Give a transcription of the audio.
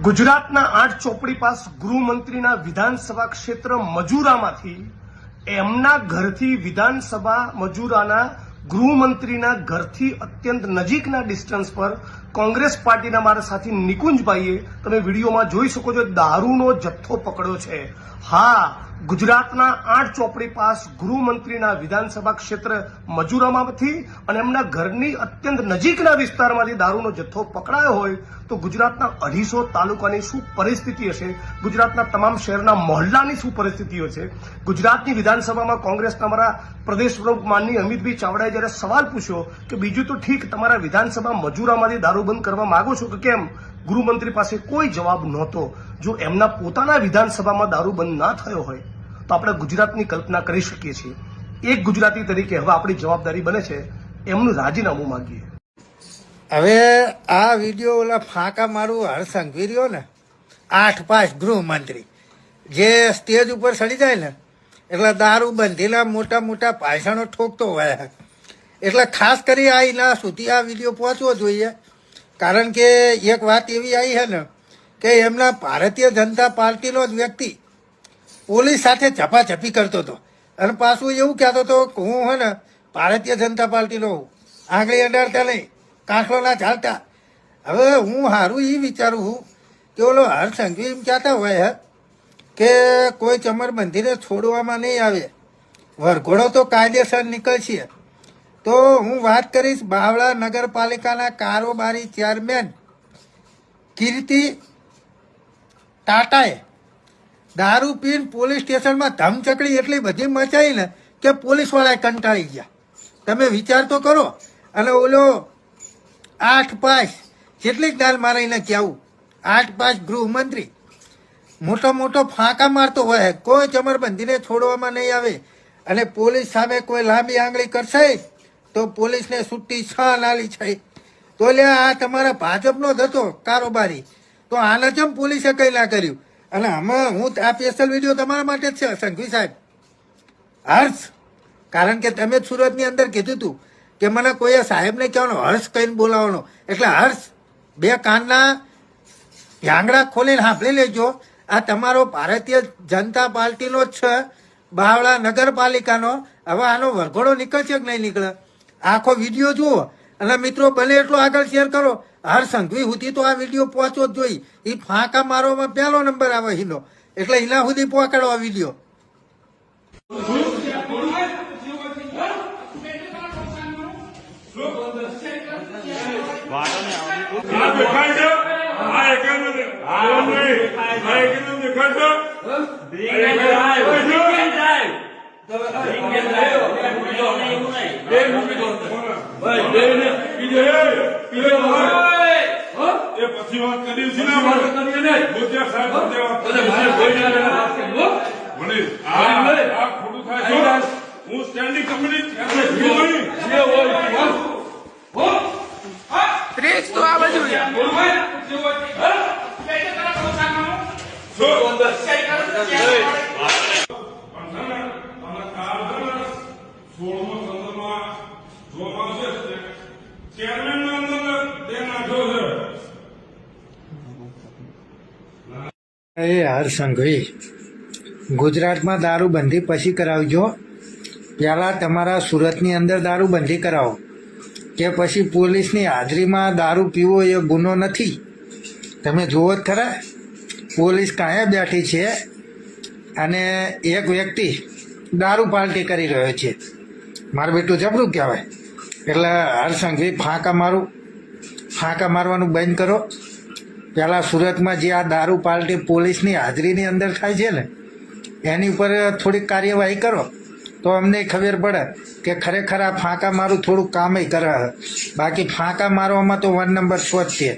ગુજરાતના 8 ચોપડી પાસ ગૃહમંત્રીના વિધાનસભા ક્ષેત્ર મજૂરામાંથી એમના ઘરથી વિધાનસભા મજૂરાના ગૃહમંત્રીના ઘરથી અત્યંત નજીકના ડિસ્ટન્સ પર કોંગ્રેસ પાર્ટીના મારા સાથી નિકુંજભાઈએ તમે વિડીયોમાં જોઈ શકો છો દારૂનો જથ્થો પકડ્યો છે। હા, ગુજરાતના 8 ચોપડી પાસ ગૃહમંત્રીના વિધાનસભા ક્ષેત્ર મજૂરામાંથી અને એમના ઘરની અત્યંત નજીકના વિસ્તારમાંથી દારૂનો જથ્થો પકડાયો હોય તો ગુજરાતના 250 તાલુકાની શું પરિસ્થિતિ હશે, ગુજરાતના તમામ શહેરના મહોલ્લાની શું પરિસ્થિતિ હશે। ગુજરાતની વિધાનસભામાં કોંગ્રેસના અમારા પ્રદેશ પ્રમુખ માનની અમિતભાઈ ચાવડાએ જ્યારે સવાલ પૂછ્યો કે બીજું તો ઠીક, તમારા વિધાનસભા મજૂરામાંથી દારૂ બંધ કરવા માંગો છો કે કેમ, ગૃહમંત્રી પાસે કોઈ જવાબ નહોતો। જો એમના પોતાના વિધાનસભામાં દારૂ બંધ ના થયો હોય તો આપણે ગુજરાતની કલ્પના કરી શકીએ છીએ। એક ગુજરાતી તરીકે હવે આપણી જવાબદારી બને છે એમનું રાજીનામું માંગીએ। હવે આ વિડીયો ઓલા ફાંકા મારું હરસંઘવી રહ્યો ને 8 પાસ ગૃહમંત્રી જે સ્ટેજ ઉપર ચડી જાય ને એટલે દારૂ બંધેલા મોટા મોટા ભાષણો ઠોકતો હોય, એટલે ખાસ કરી આ એના સુધી આ વિડીયો પહોંચવો જોઈએ। કારણ કે એક વાત એવી આવી છે ને કે એમના ભારતીય જનતા પાર્ટીનો જ વ્યક્તિ પોલીસ સાથે ઝપાઝપી કરતો હતો અને પાછું એવું કહેતો હતો કે હું હે ને ભારતીય જનતા પાર્ટીનો હું, આંગળી અડાડતા નહીં, કાંઠો ના ચાલતા। હવે હું સારું એ વિચારું છું કે ઓલો હરસંઘવી એમ કહેતા હોય કે કોઈ ચમરબંધીને છોડવામાં નહીં આવે, વરઘોડો તો કાયદેસર નીકળશે। તો હું વાત કરીશ બાવળા નગરપાલિકાના કારોબારી ચેરમેન કીર્તિ ટાટાએ દારૂ પીને પોલીસ સ્ટેશનમાં ધમચકડી એટલી બધી મચાઈ ને કે પોલીસવાળાએ કંટાળી ગયા। તમે વિચાર તો કરો। અને ઓલો 8 પાસ જેટલી દાલ મારીને કહેવું, 8 પાસ ગૃહમંત્રી મોટો મોટો ફાંકા મારતો હોય, કોઈ ચમરબંધીને છોડવામાં નહીં આવે અને પોલીસ સામે કોઈ લાંબી આંગળી કરશે તો પોલીસને છૂટી 6 નાલી છે। તો લે આ તમારા ભાજપનો જ હતો કારોબારી, તો આને જેમ પોલીસે કંઈ ના કર્યું। અને આમાં હું આ સ્પેશિયલ વિડીયો તમારા માટે જ છે સંઘવી સાહેબ, હર્ષ, કારણ કે તમે સુરતની અંદર કીધું હતું કે મને કોઈએ સાહેબને કહેવાનો હર્ષ કહીને બોલાવવાનો, એટલે હર્ષ 2 કાનના ઢાંગડા ખોલીને સાંભળી લેજો। આ તમારો ભારતીય જનતા પાર્ટીનો જ છે, બાવળા નગરપાલિકાનો। હવે આનો વરઘોડો નીકળશે કે નહીં નીકળે, આખો વિડીયો જુઓ અને મિત્રો બને એટલો આગળ શેર કરો। હરસંઘવી સુધી તો આ વિડીયો પહોંચવો જ જોઈએ। એ ફાંકા મારોમાં પહેલો નંબર આવે હિનો, એટલે એના સુધી પહોંચાડો આ વિડીયો। હું સ્ટેન્ડિંગ કમિટી તો આ બાજુ એ હરસંઘવી, ગુજરાતમાં દારૂબંધી પછી કરાવજો। પહેલાં તમારા સુરતની અંદર દારૂબંધી કરાવો કે પછી પોલીસની હાજરીમાં દારૂ પીવો એ ગુનો નથી। તમે જુઓ જ ખરા, પોલીસ કાંઈ બેઠી છે અને એક વ્યક્તિ દારૂ પાર્ટી કરી રહ્યો છે। મારું બેટું જબરું કહેવાય। એટલે હરસંઘવી ફાંકા મારવાનું બંધ કરો। પહેલાં સુરતમાં જે આ દારૂ પાર્ટી પોલીસની હાજરીની અંદર થાય છે ને એની ઉપર થોડીક કાર્યવાહી કરો તો અમને ખબર પડે કે ખરેખર આ ફાંકા મારું થોડુંક કામય કરે। બાકી ફાંકા મારવામાં તો 1 નંબર શોધ છે।